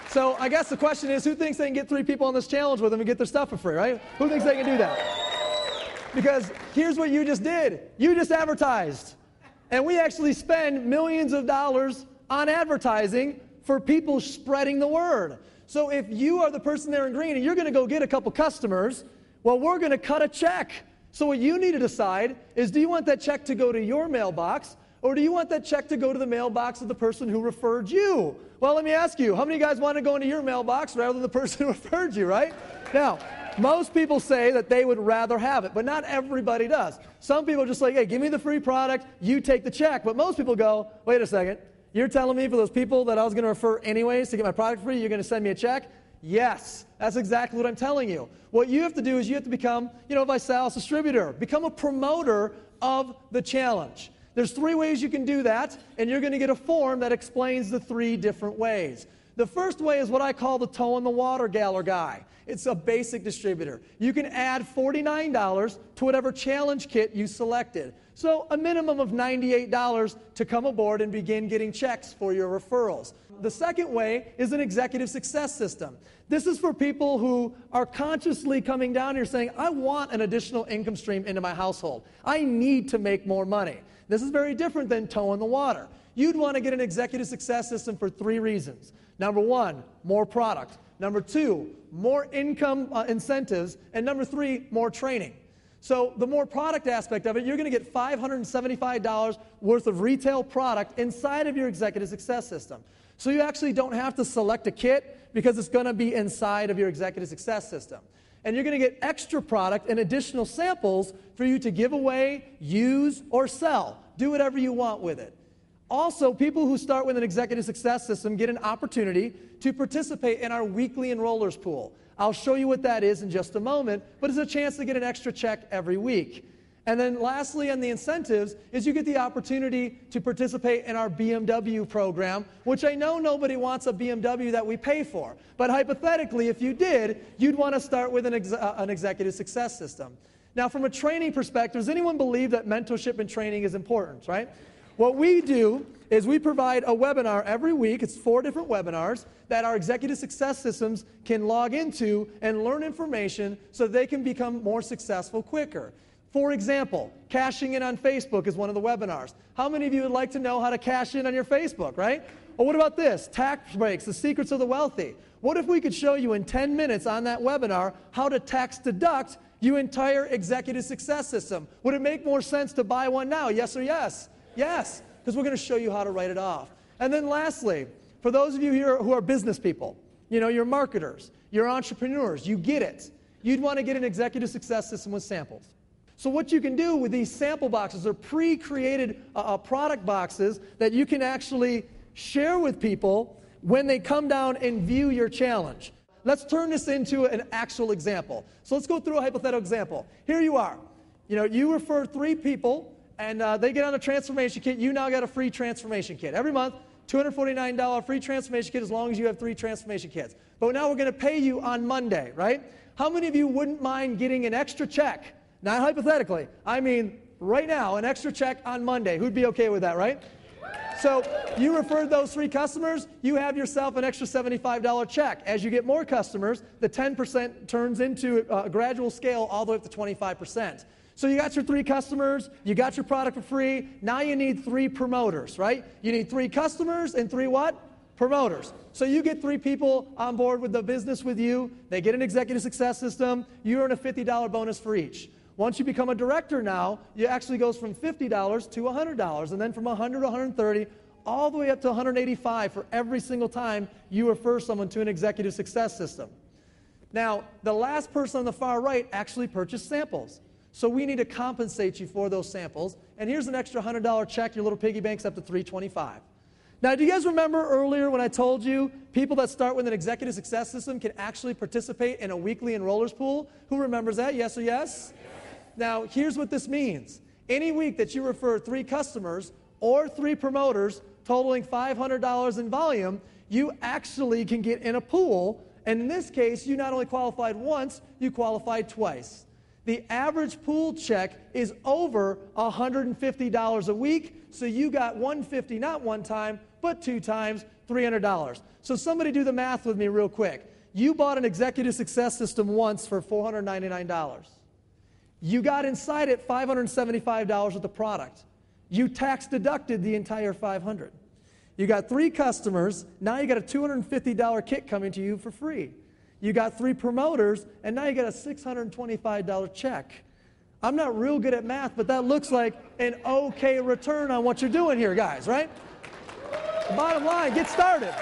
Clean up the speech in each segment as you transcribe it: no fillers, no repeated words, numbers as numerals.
So I guess the question is, who thinks they can get 3 people on this challenge with them and get their stuff for free, right? Who thinks they can do that? Because here's what you just did. You just advertised. And we actually spend millions of dollars on advertising for people spreading the word. So if you are the person there in green and you're going to go get a couple customers, well, we're going to cut a check. So what you need to decide is, do you want that check to go to your mailbox, or do you want that check to go to the mailbox of the person who referred you? Well, let me ask you, how many of you guys want to go into your mailbox rather than the person who referred you, right? Now, most people say that they would rather have it, but not everybody does. Some people are just like, hey, give me the free product, you take the check. But most people go, wait a second, you're telling me for those people that I was going to refer anyways to get my product free, you're going to send me a check? Yes, that's exactly what I'm telling you. What you have to do is you have to become, if I sell a distributor, become a promoter of the challenge. There's 3 ways you can do that, and you're going to get a form that explains the 3 different ways. The first way is what I call the toe in the water gal or guy. It's a basic distributor. You can add $49 to whatever challenge kit you selected. So a minimum of $98 to come aboard and begin getting checks for your referrals. The second way is an executive success system. This is for people who are consciously coming down here saying, I want an additional income stream into my household. I need to make more money. This is very different than toe in the water. You'd want to get an executive success system for 3 reasons. Number 1, more product. Number 2, more income incentives. And number 3, more training. So the more product aspect of it, you're going to get $575 worth of retail product inside of your executive success system. So you actually don't have to select a kit because it's going to be inside of your executive success system. And you're going to get extra product and additional samples for you to give away, use, or sell. Do whatever you want with it. Also, people who start with an executive success system get an opportunity to participate in our weekly enrollers pool. I'll show you what that is in just a moment, but it's a chance to get an extra check every week. And then lastly, on the incentives, is you get the opportunity to participate in our BMW program, which I know nobody wants a BMW that we pay for. But hypothetically, if you did, you'd want to start with an executive success system. Now, from a training perspective, does anyone believe that mentorship and training is important, right? What we do is we provide a webinar every week. It's 4 different webinars that our executive success systems can log into and learn information so they can become more successful quicker. For example, cashing in on Facebook is one of the webinars. How many of you would like to know how to cash in on your Facebook, right? Or what about this? Tax breaks, the secrets of the wealthy. What if we could show you in 10 minutes on that webinar how to tax deduct your entire executive success system? Would it make more sense to buy one now? Yes or yes? Yes, because we're going to show you how to write it off. And then lastly, for those of you here who are business people, you're marketers, you're entrepreneurs, you get it. You'd want to get an executive success system with samples. So what you can do with these sample boxes are pre-created product boxes that you can actually share with people when they come down and view your challenge. Let's turn this into an actual example. So let's go through a hypothetical example. Here you are. You refer 3 people, and they get on a transformation kit. You now got a free transformation kit. Every month, $249 free transformation kit as long as you have 3 transformation kits. But now we're going to pay you on Monday, right? How many of you wouldn't mind getting an extra check? Not hypothetically. I mean, right now, an extra check on Monday. Who'd be okay with that, right? So you referred those 3 customers, you have yourself an extra $75 check. As you get more customers, the 10% turns into a gradual scale all the way up to 25%. So you got your 3 customers, you got your product for free, now you need 3 promoters, right? You need 3 customers and 3 what? Promoters. So you get 3 people on board with the business with you, they get an executive success system, you earn a $50 bonus for each. Once you become a director now, it actually goes from $50 to $100, and then from $100 to $130, all the way up to $185 for every single time you refer someone to an executive success system. Now, the last person on the far right actually purchased samples. So we need to compensate you for those samples. And here's an extra $100 check. Your little piggy bank's up to $325. Now, do you guys remember earlier when I told you people that start with an executive success system can actually participate in a weekly enrollers pool? Who remembers that? Yes or yes? Now, here's what this means. Any week that you refer 3 customers or 3 promoters totaling $500 in volume, you actually can get in a pool. And in this case, you not only qualified once, you qualified twice. The average pool check is over $150 a week, so you got $150 not one time, but 2 times $300. So somebody do the math with me real quick. You bought an executive success system once for $499. You got inside it $575 with the product. You tax deducted the entire $500. You got 3 customers. Now you got a $250 kit coming to you for free. You got 3 promoters, and now you got a $625 check. I'm not real good at math, but that looks like an okay return on what you're doing here, guys, right? The bottom line, get started.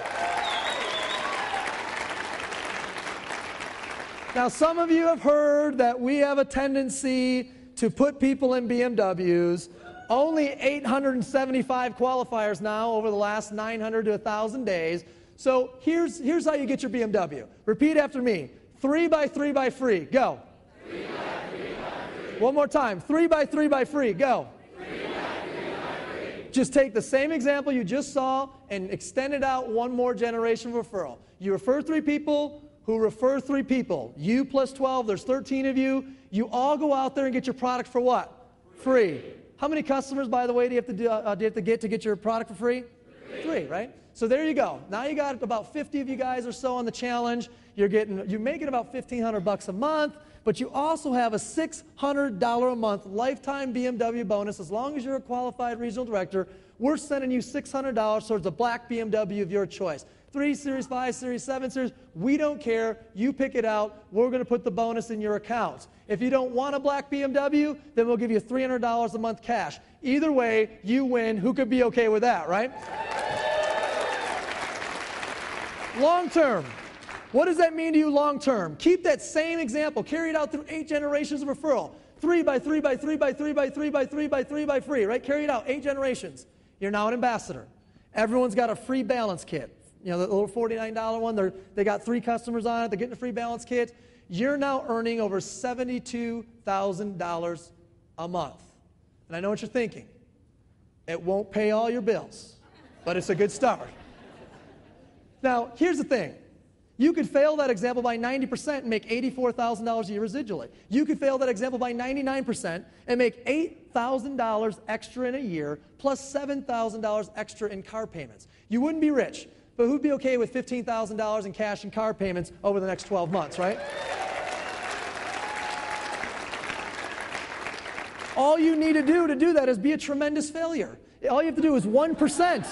Now, some of you have heard that we have a tendency to put people in BMWs. Only 875 qualifiers now over the last 900 to 1,000 days. So here's how you get your BMW. Repeat after me. 3 by 3 by free. Go. 3 by 3 by free. One more time. 3 by 3 by free. Go. 3 by 3 by free. Just take the same example you just saw and extend it out one more generation of referral. You refer 3 people who refer 3 people. You plus 12, there's 13 of you. You all go out there and get your product for what? Free. How many customers, by the way, do you have to get your product for free? 3, right? So there you go. Now you got about 50 of you guys or so on the challenge. You're making about $1,500 a month, but you also have a $600 a month lifetime BMW bonus. As long as you're a qualified regional director, we're sending you $600 towards a black BMW of your choice. 3 Series, 5 Series, 7 Series, we don't care. You pick it out. We're going to put the bonus in your account. If you don't want a black BMW, then we'll give you $300 a month cash. Either way, you win. Who could be okay with that, right? Long term. What does that mean to you long term? Keep that same example. Carry it out through 8 generations of referral. 3 by 3 by 3 by 3 by 3 by 3 by 3 by free, right? Carry it out, 8 generations. You're now an ambassador. Everyone's got a free balance kit. You know, the little $49 one, they got 3 customers on it. They're getting a free balance kit. You're now earning over $72,000 a month. And I know what you're thinking. It won't pay all your bills, but it's a good start. Now, here's the thing. You could fail that example by 90% and make $84,000 a year residually. You could fail that example by 99% and make $8,000 extra in a year plus $7,000 extra in car payments. You wouldn't be rich. But who'd be okay with $15,000 in cash and car payments over the next 12 months, right? All you need to do that is be a tremendous failure. All you have to do is 1%.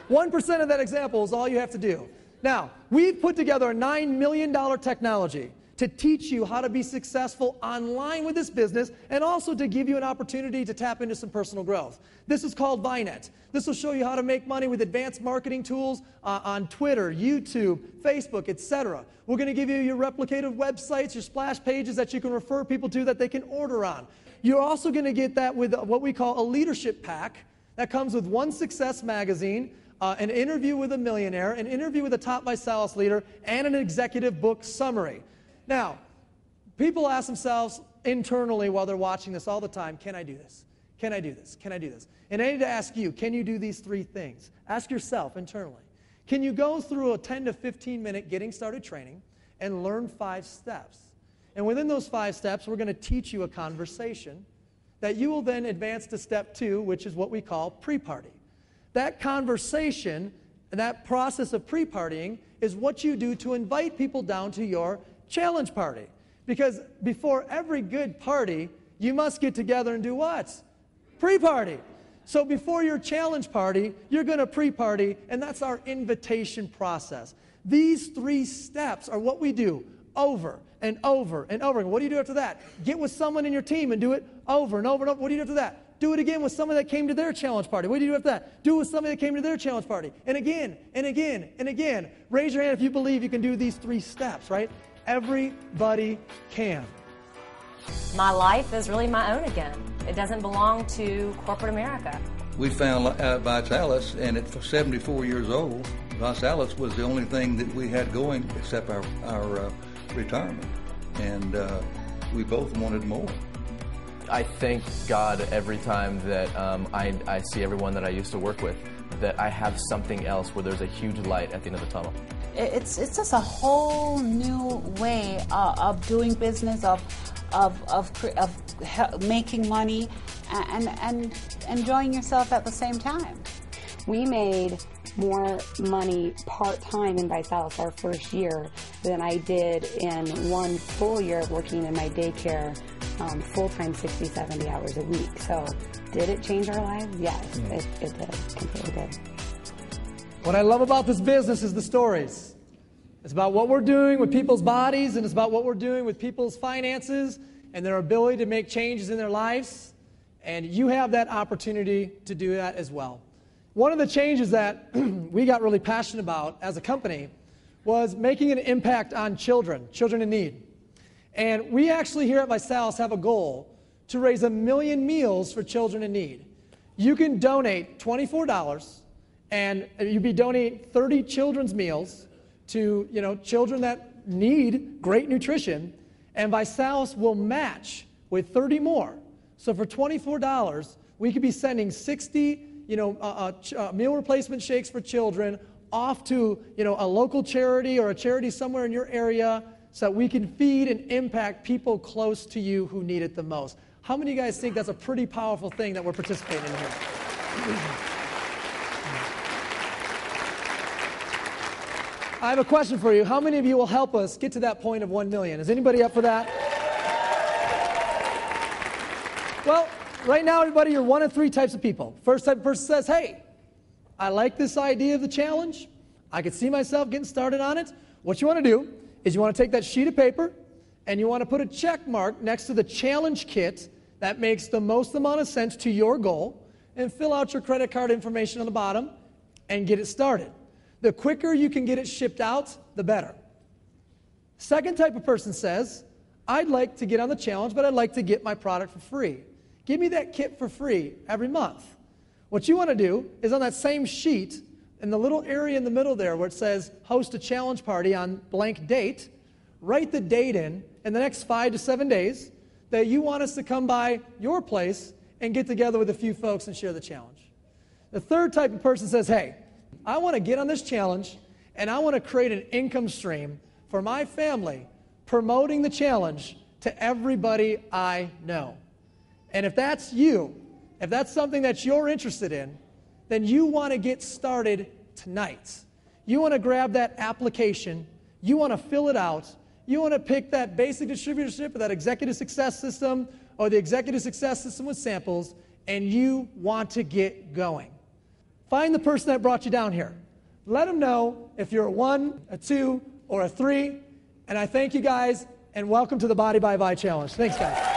1% of that example is all you have to do. Now, we've put together a $9 million technology to teach you how to be successful online with this business and also to give you an opportunity to tap into some personal growth. This is called Vinet. This will show you how to make money with advanced marketing tools on Twitter, YouTube, Facebook, etc. We're going to give you your replicative websites, your splash pages that you can refer people to that they can order on. You're also going to get that with what we call a leadership pack that comes with one Success magazine, an interview with a millionaire, an interview with a top sales leader, and an executive book summary. Now, people ask themselves internally while they're watching this all the time, can I do this? Can I do this? Can I do this? And I need to ask you, can you do these 3 things? Ask yourself internally. Can you go through a 10 to 15 minute getting started training and learn 5 steps? And within those 5 steps, we're going to teach you a conversation that you will then advance to step 2, which is what we call pre-party. That conversation and that process of pre-partying is what you do to invite people down to your challenge party. Because before every good party, you must get together and do what? Pre-party. So before your challenge party, you're going to pre-party, and that's our invitation process. These 3 steps are what we do over and over and over. And what do you do after that? Get with someone in your team and do it over and over and over. What do you do after that? Do it again with someone that came to their challenge party. What do you do after that? Do it with somebody that came to their challenge party. And again, and again, and again. Raise your hand if you believe you can do these 3 steps, right? Everybody can. My life is really my own again. It doesn't belong to corporate America. We found Vitalis, and at 74 years old, Vitalis was the only thing that we had going except our retirement. And we both wanted more. I thank God every time that I see everyone that I used to work with, that I have something else where there's a huge light at the end of the tunnel. It's just a whole new way of doing business, of making money and enjoying yourself at the same time. We made more money part-time in ViSalus our first year than I did in one full year of working in my daycare full-time 60, 70 hours a week. So did it change our lives? Yes, it did. Completely did. What I love about this business is the stories. It's about what we're doing with people's bodies, and it's about what we're doing with people's finances and their ability to make changes in their lives. And you have that opportunity to do that as well. One of the changes that we got really passionate about as a company was making an impact on children in need. And we actually here at ViSalus have a goal to raise 1 million meals for children in need. You can donate $24 and you'd be donating 30 children's meals to children that need great nutrition, and ViSalus will match with 30 more. So for $24, we could be sending 60 meal replacement shakes for children off to a local charity or a charity somewhere in your area so that we can feed and impact people close to you who need it the most. How many of you guys think that's a pretty powerful thing that we're participating in here? I have a question for you. How many of you will help us get to that point of 1 million? Is anybody up for that? Well, right now, everybody, you're one of 3 types of people. First type of person says, hey, I like this idea of the challenge. I could see myself getting started on it. What you want to do is you want to take that sheet of paper and you want to put a check mark next to the challenge kit that makes the most amount of sense to your goal, and fill out your credit card information on the bottom and get it started. The quicker you can get it shipped out, the better. Second type of person says, I'd like to get on the challenge, but I'd like to get my product for free. Give me that kit for free every month. What you want to do is on that same sheet, in the little area in the middle there where it says host a challenge party on blank date, write the date in the next 5 to 7 days that you want us to come by your place and get together with a few folks and share the challenge. The third type of person says, hey, I want to get on this challenge and I want to create an income stream for my family promoting the challenge to everybody I know. And if that's you, if that's something that you're interested in, then you want to get started tonight. You want to grab that application, you want to fill it out, you want to pick that basic distributorship or that executive success system or the executive success system with samples, and you want to get going. Find the person that brought you down here. Let them know if you're a 1, a 2, or a 3, and I thank you guys, and welcome to the Body by Vi Challenge. Thanks, guys.